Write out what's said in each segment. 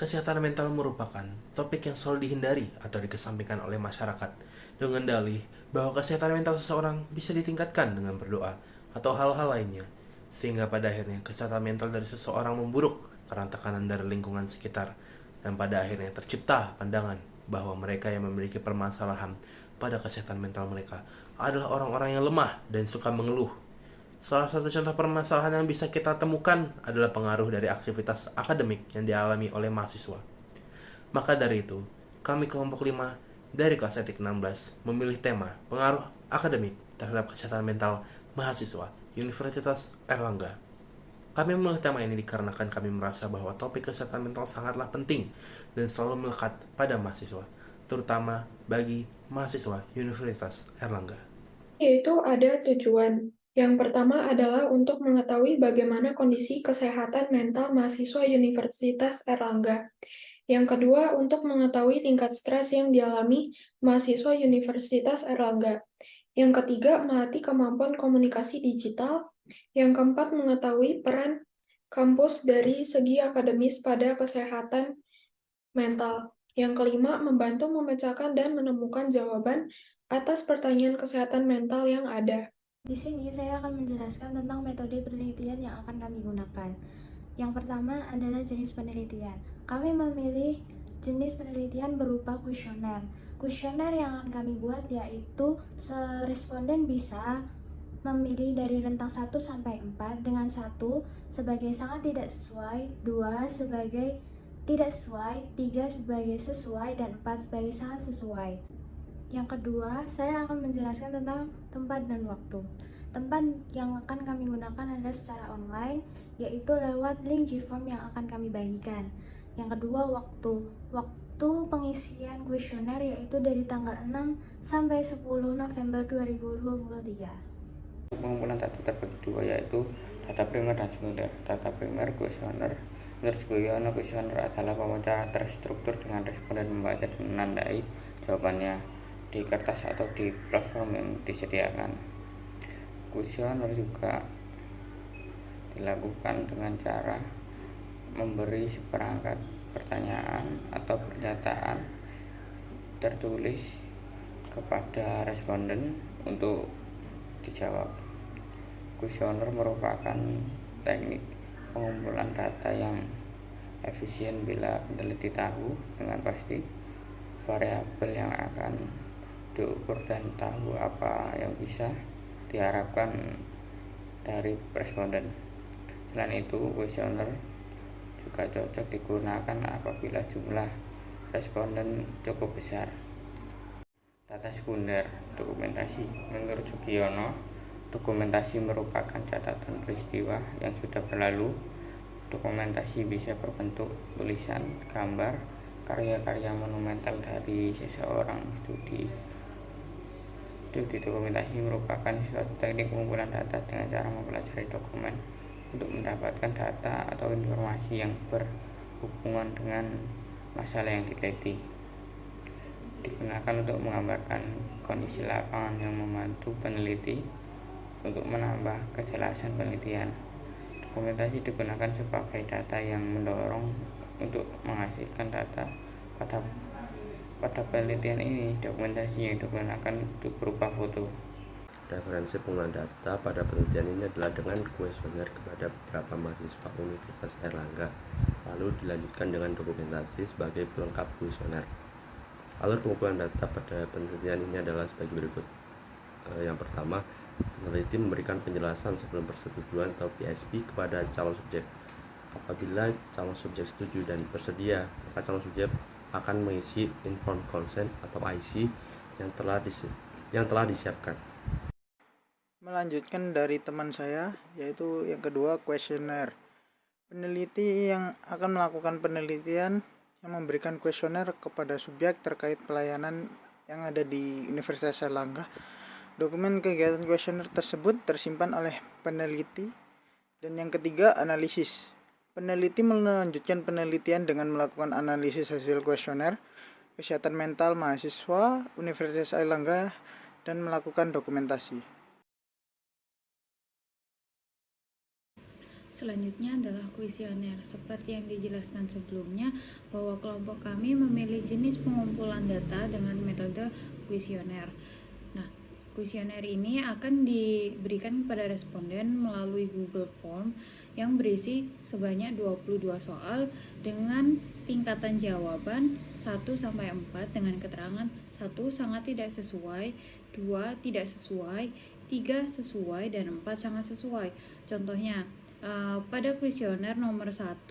Kesehatan mental merupakan topik yang selalu dihindari atau dikesampingkan oleh masyarakat dengan dalih bahwa kesehatan mental seseorang bisa ditingkatkan dengan berdoa atau hal-hal lainnya, sehingga pada akhirnya kesehatan mental dari seseorang memburuk karena tekanan dari lingkungan sekitar, dan pada akhirnya tercipta pandangan bahwa mereka yang memiliki permasalahan pada kesehatan mental mereka adalah orang-orang yang lemah dan suka mengeluh. Salah satu contoh permasalahan yang bisa kita temukan adalah pengaruh dari aktivitas akademik yang dialami oleh mahasiswa. Maka dari itu, kami kelompok 5 dari kelas etik 16 memilih tema pengaruh akademik terhadap kesehatan mental mahasiswa Universitas Erlangga. Kami memilih tema ini dikarenakan kami merasa bahwa topik kesehatan mental sangatlah penting dan selalu melekat pada mahasiswa, terutama bagi mahasiswa Universitas Erlangga. Yaitu ada tujuan. Yang pertama adalah untuk mengetahui bagaimana kondisi kesehatan mental mahasiswa Universitas Erlangga. Yang kedua, untuk mengetahui tingkat stres yang dialami mahasiswa Universitas Erlangga. Yang ketiga, melatih kemampuan komunikasi digital. Yang keempat, mengetahui peran kampus dari segi akademis pada kesehatan mental. Yang kelima, membantu memecahkan dan menemukan jawaban atas pertanyaan kesehatan mental yang ada. Di sini saya akan menjelaskan tentang metode penelitian yang akan kami gunakan. Yang pertama adalah jenis penelitian. Kami memilih jenis penelitian berupa kuesioner. Kuesioner yang akan kami buat yaitu responden bisa memilih dari rentang 1 sampai 4 dengan 1 sebagai sangat tidak sesuai, 2 sebagai tidak sesuai, 3 sebagai sesuai, dan 4 sebagai sangat sesuai. Yang kedua, saya akan menjelaskan tentang tempat dan waktu. Tempat yang akan kami gunakan adalah secara online, yaitu lewat link Gform yang akan kami bagikan. Yang kedua, waktu. Waktu pengisian kuesioner yaitu dari tanggal 6 sampai 10 November 2023. Pengumpulan data terbagi dua, yaitu data primer dan sekunder. Data primer kuesioner. Menurut kuesioner adalah wawancara terstruktur dengan responden membaca dan menandai jawabannya di kertas atau di platform yang disediakan. Kuesioner juga dilakukan dengan cara memberi seperangkat pertanyaan atau pernyataan tertulis kepada responden untuk dijawab. Kuesioner merupakan teknik pengumpulan data yang efisien bila peneliti tahu dengan pasti variabel yang akan diukur dan tahu apa yang bisa diharapkan dari responden. Selain itu, kuesioner juga cocok digunakan apabila jumlah responden cukup besar. Data sekunder, dokumentasi. Menurut Sugiono, dokumentasi merupakan catatan peristiwa yang sudah berlalu. Dokumentasi bisa berbentuk tulisan, gambar, karya-karya monumental dari seseorang. Studi dokumentasi merupakan suatu teknik pengumpulan data dengan cara mempelajari dokumen untuk mendapatkan data atau informasi yang berhubungan dengan masalah yang diteliti. Digunakan untuk menggambarkan kondisi lapangan yang membantu peneliti untuk menambah kejelasan penelitian. Dokumentasi digunakan sebagai data yang mendorong untuk menghasilkan data pada penelitian ini. Dokumentasi yang digunakan untuk berupa foto. Referensi penggunaan data pada penelitian ini adalah dengan kuesioner kepada beberapa mahasiswa Universitas Erlangga, lalu dilanjutkan dengan dokumentasi sebagai pelengkap kuesioner. Alur pengumpulan data pada penelitian ini adalah sebagai berikut. Yang pertama, peneliti memberikan penjelasan sebelum persetujuan atau PSP kepada calon subjek. Apabila calon subjek setuju dan bersedia, maka calon subjek akan mengisi informed consent atau IC yang telah disiapkan. Melanjutkan dari teman saya, yaitu yang kedua, kuesioner. Peneliti yang akan melakukan penelitian yang memberikan kuesioner kepada subjek terkait pelayanan yang ada di Universitas Erlangga. Dokumen kegiatan kuesioner tersebut tersimpan oleh peneliti. Dan yang ketiga, analisis. Peneliti melanjutkan penelitian dengan melakukan analisis hasil kuesioner kesehatan mental mahasiswa Universitas Erlangga dan melakukan dokumentasi. selanjutnya adalah kuesioner. Seperti yang dijelaskan sebelumnya, bahwa kelompok kami memilih jenis pengumpulan data dengan metode kuesioner. Nah, kuesioner ini akan diberikan kepada responden melalui Google Form yang berisi sebanyak 22 soal dengan tingkatan jawaban 1-4 dengan keterangan 1 sangat tidak sesuai, 2 tidak sesuai, 3 sesuai, dan 4 sangat sesuai. Contohnya, pada kuesioner nomor 1,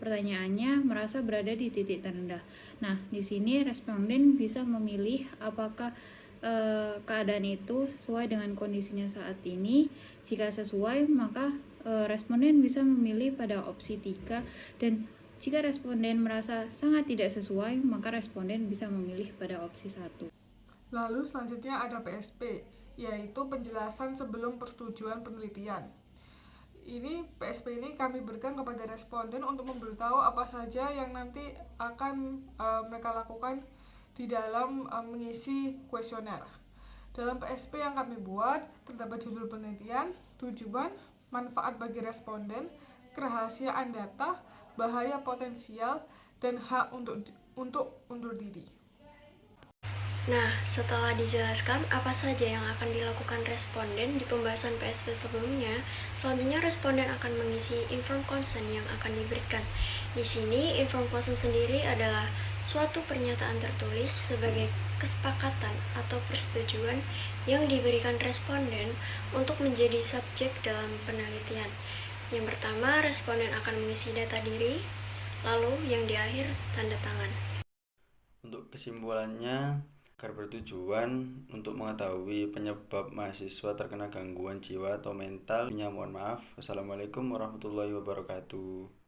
pertanyaannya merasa berada di titik terendah. Nah, di sini responden bisa memilih apakah keadaan itu sesuai dengan kondisinya saat ini. Jika sesuai, maka responden bisa memilih pada opsi 3, dan jika responden merasa sangat tidak sesuai, maka responden bisa memilih pada opsi 1. Lalu selanjutnya ada PSP, yaitu penjelasan sebelum persetujuan penelitian. PSP ini kami berikan kepada responden untuk memberitahu apa saja yang nanti akan mereka lakukan di dalam mengisi kuesioner. Dalam PSP yang kami buat terdapat judul penelitian, tujuan, manfaat bagi responden, kerahasiaan data, bahaya potensial, dan hak untuk undur diri. Nah, setelah dijelaskan apa saja yang akan dilakukan responden di pembahasan PSP sebelumnya, selanjutnya responden akan mengisi informed consent yang akan diberikan. Di sini, informed consent sendiri adalah suatu pernyataan tertulis sebagai kesepakatan atau persetujuan yang diberikan responden untuk menjadi subjek dalam penelitian. Yang pertama, responden akan mengisi data diri, lalu yang di akhir tanda tangan. Untuk kesimpulannya, agar bertujuan untuk mengetahui penyebab mahasiswa terkena gangguan jiwa atau mental, mohon maaf. Wassalamualaikum warahmatullahi wabarakatuh.